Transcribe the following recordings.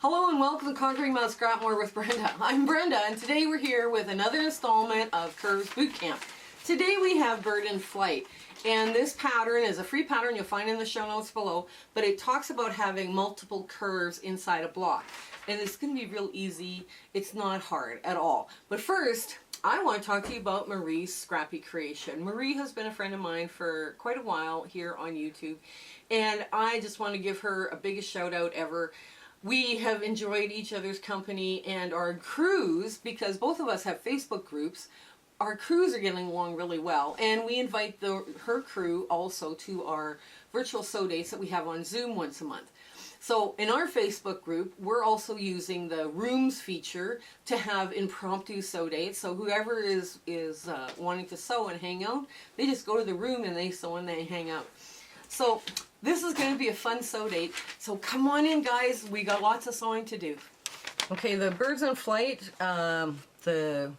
Hello and welcome to Conquering Mount Scrapmore with Brenda. I'm Brenda and today we're here with another installment of Curves Bootcamp. Today we have Bird in Flight, and this pattern is a free pattern you'll find in the show notes below, but it talks about having multiple curves inside a block. And it's going to be real easy. It's not hard at all. But first, I want to talk to you about Marie's Scrappy creation. Marie has been a friend of mine for quite a while here on YouTube, and I just want to give her a biggest shout out ever. We have enjoyed each other's company and our crews, because both of us have Facebook groups. Our crews are getting along really well, and we invite her crew also to our virtual sew dates that we have on Zoom once a month. So in our Facebook group, we're also using the rooms feature to have impromptu sew dates. So whoever is wanting to sew and hang out, they just go to the room and they sew and they hang out. So this is going to be a fun sew date. So come on in, guys. We got lots of sewing to do. Okay, the Birds in Flight, the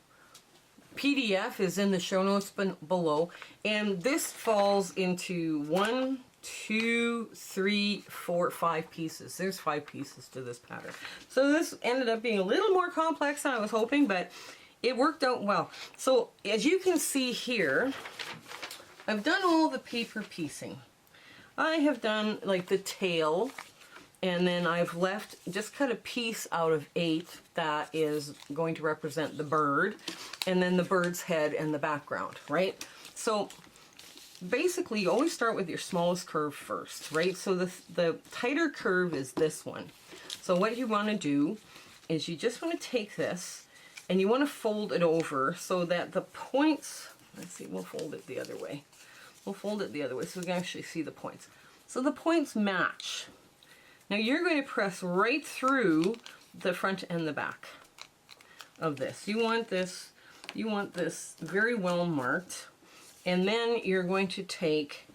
PDF is in the show notes below, and this falls into 1, 2, 3, 4, 5 pieces. There's 5 pieces to this pattern. So this ended up being a little more complex than I was hoping, but it worked out well. So as you can see here, I've done all the paper piecing. I have done like the tail, and then I've left, just cut a piece out of 8 that is going to represent the bird, and then the bird's head and the background, right? So basically you always start with your smallest curve first, right? So the tighter curve is this one. So what you want to do is you just want to take this and you want to fold it over so that the points, let's see, we'll fold it the other way. We'll fold it the other way so we can actually see the points. So the points match. Now you're going to press right through the front and the back of this. You want this very well marked, and then you're going to take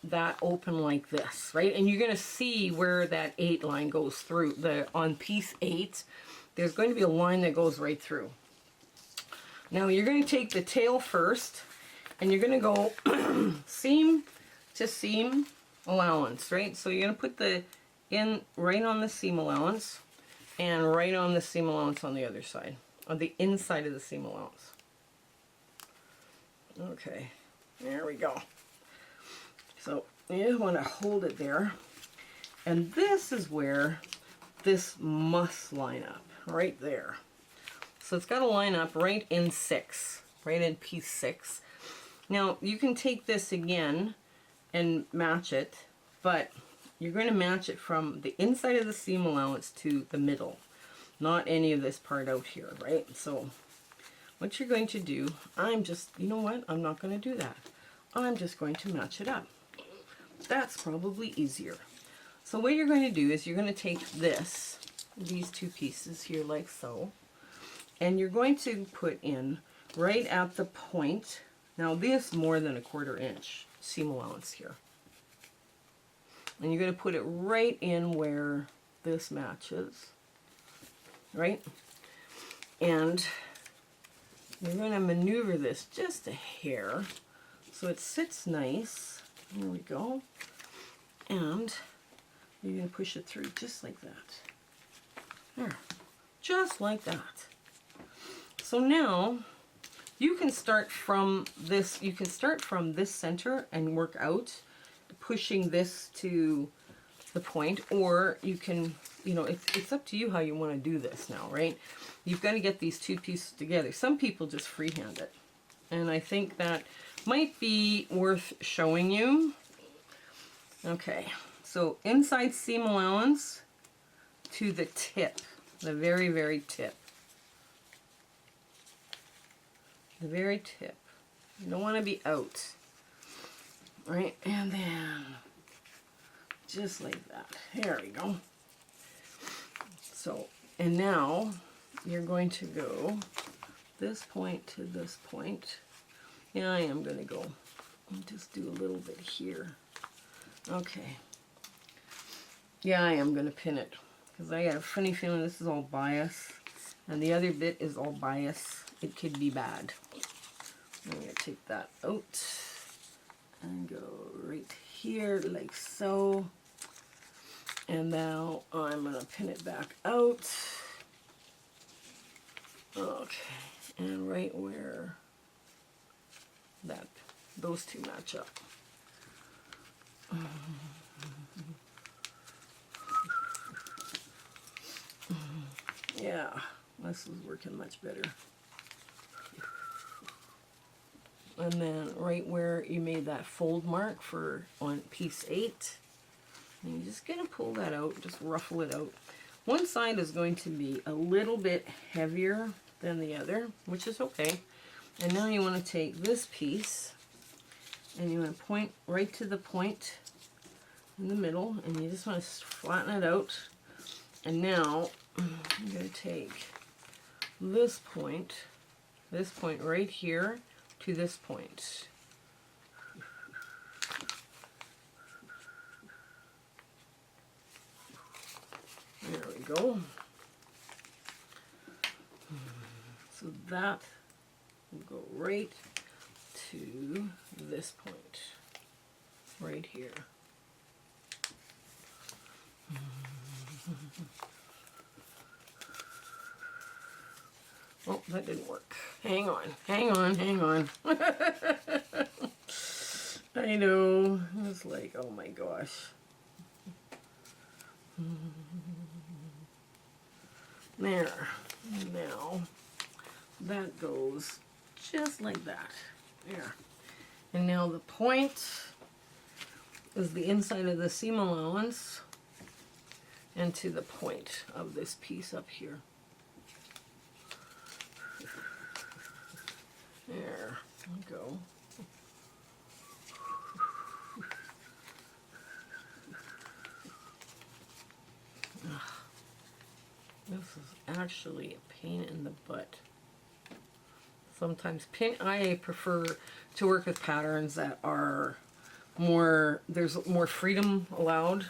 that open like this, right? And you're going to see where that 8 line goes through. On piece 8, there's going to be a line that goes right through. Now you're going to take the tail first, and you're going to go seam to seam allowance, right? So you're going to put the in right on the seam allowance and right on the seam allowance on the other side, on the inside of the seam allowance. Okay, there we go. So you want to hold it there, and this is where this must line up, right there. So it's got to line up right in 6, right in piece 6. Now you can take this again and match it, but you're going to match it from the inside of the seam allowance to the middle, not any of this part out here, right? So what you're going to do, you know what, I'm not going to do that. I'm just going to match it up. That's probably easier. So what you're going to do is you're going to take these 2 pieces here like so, and you're going to put in right at the point. Now this more than 1/4 inch seam allowance here. And you're going to put it right in where this matches, right? And you're going to maneuver this just a hair so it sits nice. There we go. And you're going to push it through just like that. There. Just like that. So now you can start from this, center and work out, pushing this to the point, or you can, it's up to you how you want to do this now, right? You've got to get these 2 pieces together. Some people just freehand it, and I think that might be worth showing you. Okay, so inside seam allowance to the tip, the very, very tip. The very tip. You don't want to be out. Right? And then just like that. There we go. So, and now you're going to go this point to this point. Yeah, I am going to go and just do a little bit here. Okay. Yeah, I am going to pin it because I got a funny feeling this is all bias and the other bit is all bias. It could be bad. I'm going to take that out and go right here like so. And now I'm going to pin it back out. Okay, and right where those two match up. Yeah, this is working much better. And then right where you made that fold mark for on piece 8, and you're just going to pull that out, just ruffle it out. One side is going to be a little bit heavier than the other, which is okay. And now you want to take this piece and you want to point right to the point in the middle, and you just want to flatten it out. And now I'm going to take this point right here to this point. There we go. So that will go right to this point, right here. Oh, that didn't work. Hang on, hang on, hang on. I know. It's like, oh my gosh. There. Now, that goes just like that. There. And now the point is the inside of the seam allowance and to the point of this piece up here. There we go. This is actually a pain in the butt. Sometimes I prefer to work with patterns that are more, there's more freedom allowed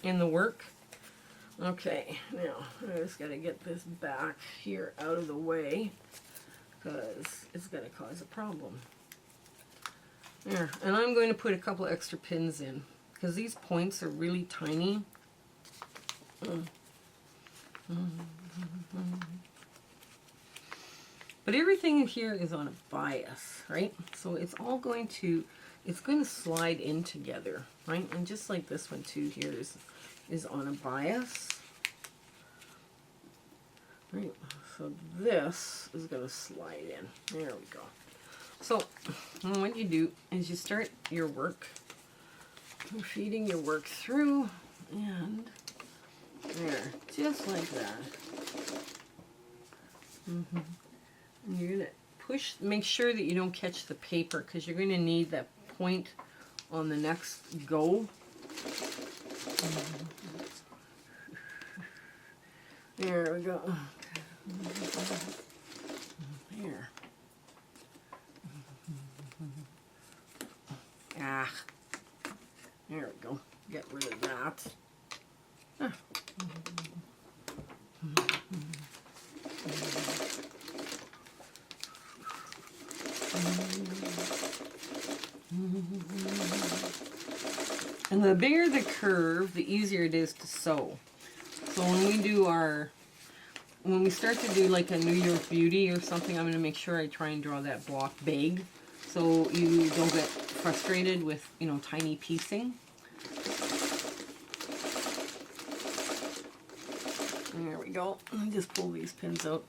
in the work. Okay, now I just got to get this back here out of the way because it's going to cause a problem. There, and I'm going to put a couple extra pins in because these points are really tiny. But everything here is on a bias, right? So it's all going to, it's going to slide in together, right? And just like this one too here is on a bias. Right, so this is going to slide in. There we go. So what you do is you start your work, you're feeding your work through, and there, just like that. And you're going to push, make sure that you don't catch the paper because you're going to need that point on the next go. There we go. There. Ah. There we go. Get rid of that. Ah. And the bigger the curve, the easier it is to sew. So when we start to do like a New York Beauty or something, I'm going to make sure I try and draw that block big so you don't get frustrated with, you know, tiny piecing. There we go. Let me just pull these pins out.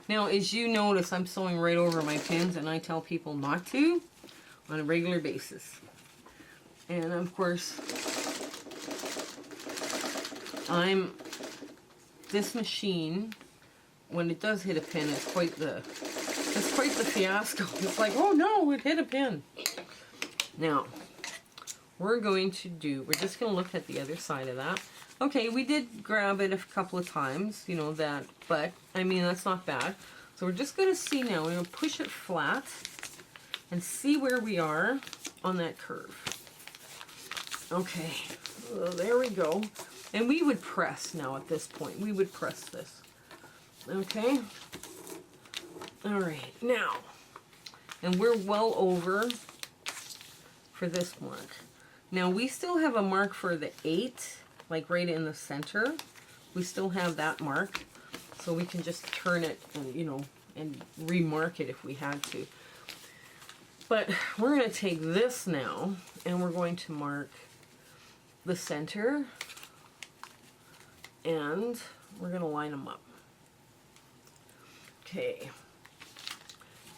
Now, as you notice, I'm sewing right over my pins, and I tell people not to on a regular basis. And of course, this machine, when it does hit a pin, it's quite the fiasco. It's like, oh no, it hit a pin. Now, we're just going to look at the other side of that. Okay, we did grab it a couple of times, you know, that, but, I mean, that's not bad. So we're just going to see now, we're going to push it flat and see where we are on that curve. Okay, so there we go. And we would press now at this point. We would press this. Okay? All right, now, and we're well over for this mark. Now, we still have a mark for the 8 like right in the center, we still have that mark. So we can just turn it and, you know, and remark it if we had to. But we're going to take this now and we're going to mark the center and we're going to line them up. Okay.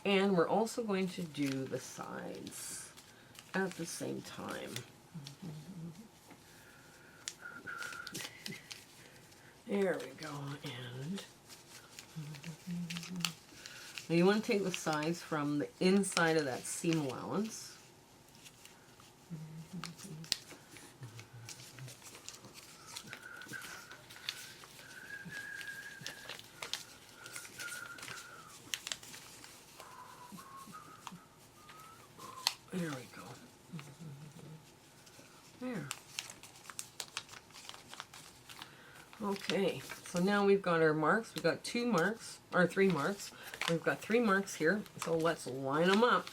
And we're also going to do the sides at the same time. There we go. And now you want to take the sides from the inside of that seam allowance. There we go. There. Okay, so now we've got our marks. We've got 2 marks, or 3 marks. We've got 3 marks here, so let's line them up.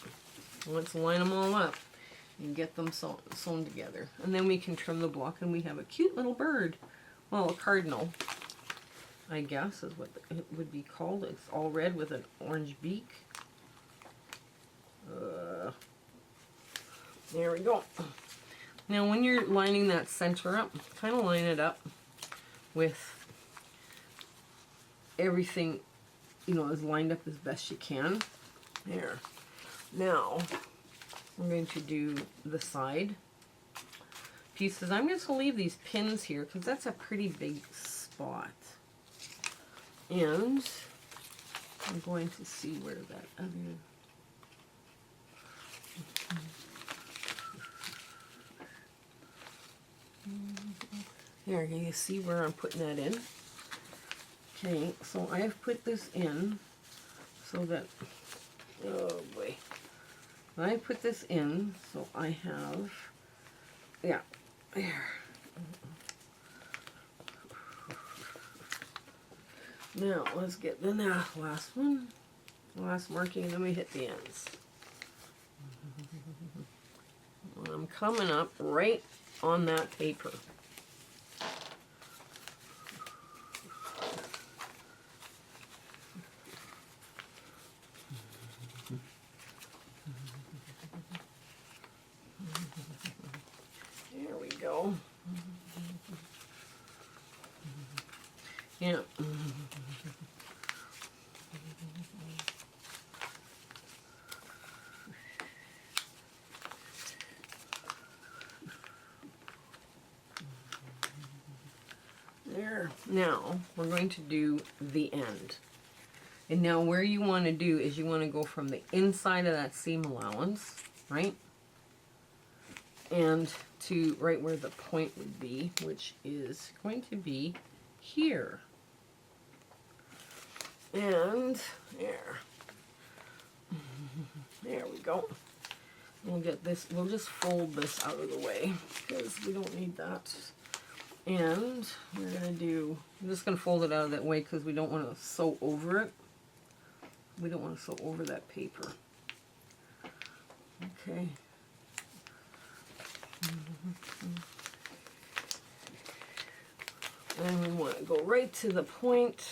Let's line them all up and get them sewn together. And then we can trim the block and we have a cute little bird. Well, a cardinal, I guess is what it would be called. It's all red with an orange beak. There we go. Now when you're lining that center up, kind of line it up with everything, you know, is lined up as best you can. There. Now we're going to do the side pieces. I'm going to leave these pins here because that's a pretty big spot. And I'm going to see where that other... There, can you see where I'm putting that in? Okay, so I have put this in so that, oh boy, I put this in so I have, yeah, there. Now let's get the last one, last marking, and then we hit the ends. I'm coming up right on that paper. There we go. Yeah. There. Now we're going to do the end. And now where you want to do is you want to go from the inside of that seam allowance, right? And to right where the point would be, which is going to be here. And there. There we go. We'll get this, we'll just fold this out of the way because we don't need that. And we're going to do, I'm just going to fold it out of that way because we don't want to sew over it. We don't want to sew over that paper. Okay. And we want to go right to the point.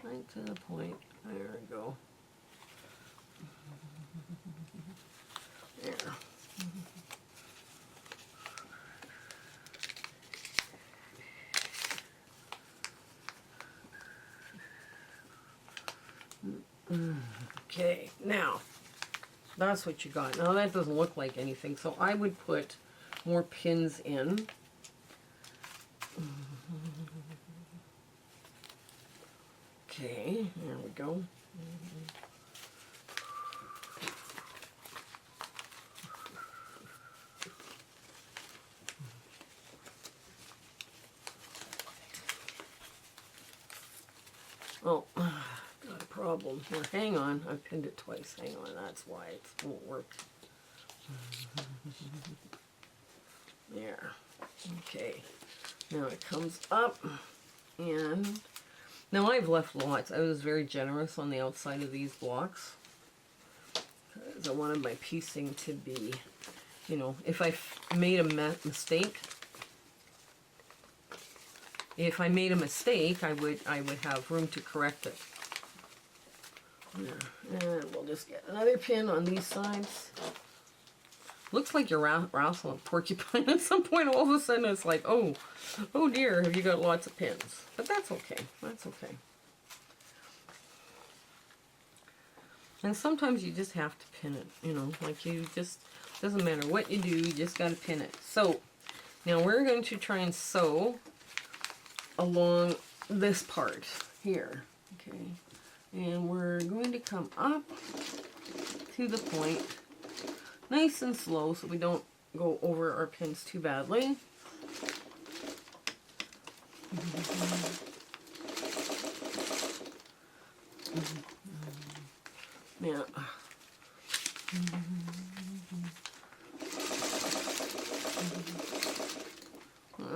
Right to the point. There we go. There. Okay, now that's what you got. Now that doesn't look like anything, so I would put more pins in. Okay, there we go. Oh, got a problem. Well, hang on. I pinned it twice. Hang on. That's why it won't work. There. Okay. Now it comes up, and now I've left lots. I was very generous on the outside of these blocks because I wanted my piecing to be, you know, if I made a mistake, if I made a mistake, I would have room to correct it. There. And we'll just get another pin on these sides. Looks like you're wrestling a porcupine at some point. All of a sudden it's like, oh dear, have you got lots of pins? But that's okay. That's okay. And sometimes you just have to pin it, you know, like you just, doesn't matter what you do, you just got to pin it. So now we're going to try and sew along this part here, okay? And we're going to come up to the point, nice and slow, so we don't go over our pins too badly. Now,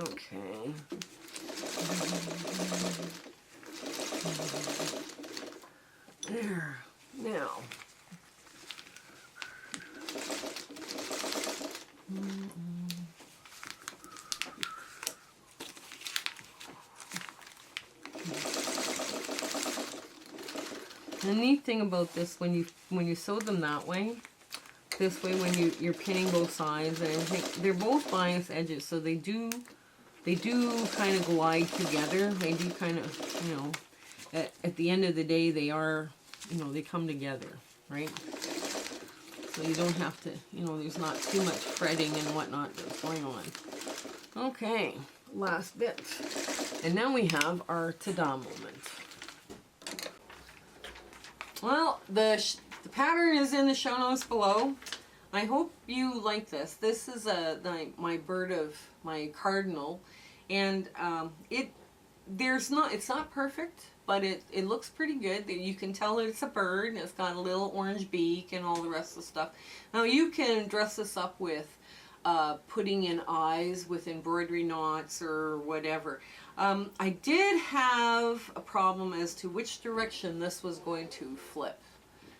okay. There. Now. The neat thing about this, when you sew them that way, this way when you're pinning both sides and everything, they're both bias edges, so they do kind of glide together. They do kind of, you know, at the end of the day, they are, you know, they come together, right? So you don't have to, you know, there's not too much fretting and whatnot that's going on. Okay, last bit. And now we have our ta-da moment. Well, the pattern is in the show notes below. I hope you like this. This is my bird of my cardinal, and it's not perfect, but it looks pretty good. You can tell it's a bird, and it's got a little orange beak and all the rest of the stuff. Now you can dress this up with putting in eyes with embroidery knots or whatever. I did have a problem as to which direction this was going to flip,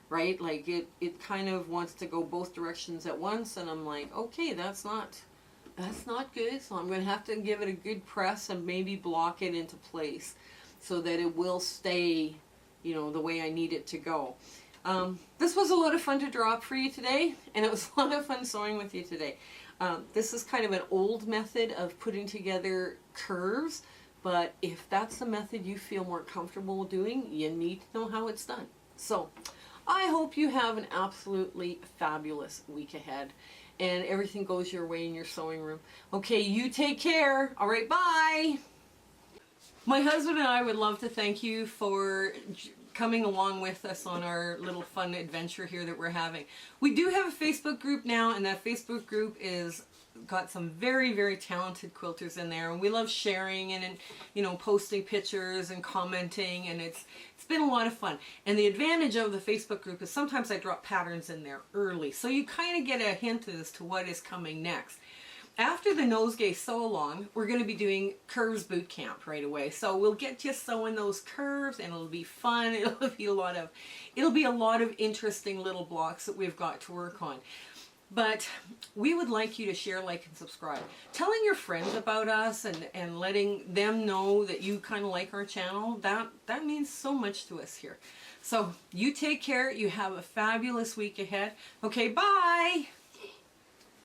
right? Like it kind of wants to go both directions at once, and I'm like, okay, that's not good, so I'm going to have to give it a good press and maybe block it into place so that it will stay, you know, the way I need it to go. This was a lot of fun to draw up for you today, and it was a lot of fun sewing with you today. This is kind of an old method of putting together curves, but if that's the method you feel more comfortable doing, you need to know how it's done. So I hope you have an absolutely fabulous week ahead and everything goes your way in your sewing room. Okay, you take care. All right, bye. My husband and I would love to thank you for coming along with us on our little fun adventure here that we're having. We do have a Facebook group now, and that Facebook group is got some very, very talented quilters in there, and we love sharing and, you know, posting pictures and commenting, and it's been a lot of fun. And the advantage of the Facebook group is sometimes I drop patterns in there early, so you kind of get a hint as to what is coming next. After the nosegay sew along, we're going to be doing Curves Bootcamp right away. So we'll get you sewing those curves, and it'll be fun. It'll be a lot of interesting little blocks that we've got to work on. But we would like you to share, like, and subscribe. Telling your friends about us and letting them know that you kind of like our channel, that means so much to us here. So you take care. You have a fabulous week ahead. Okay, bye.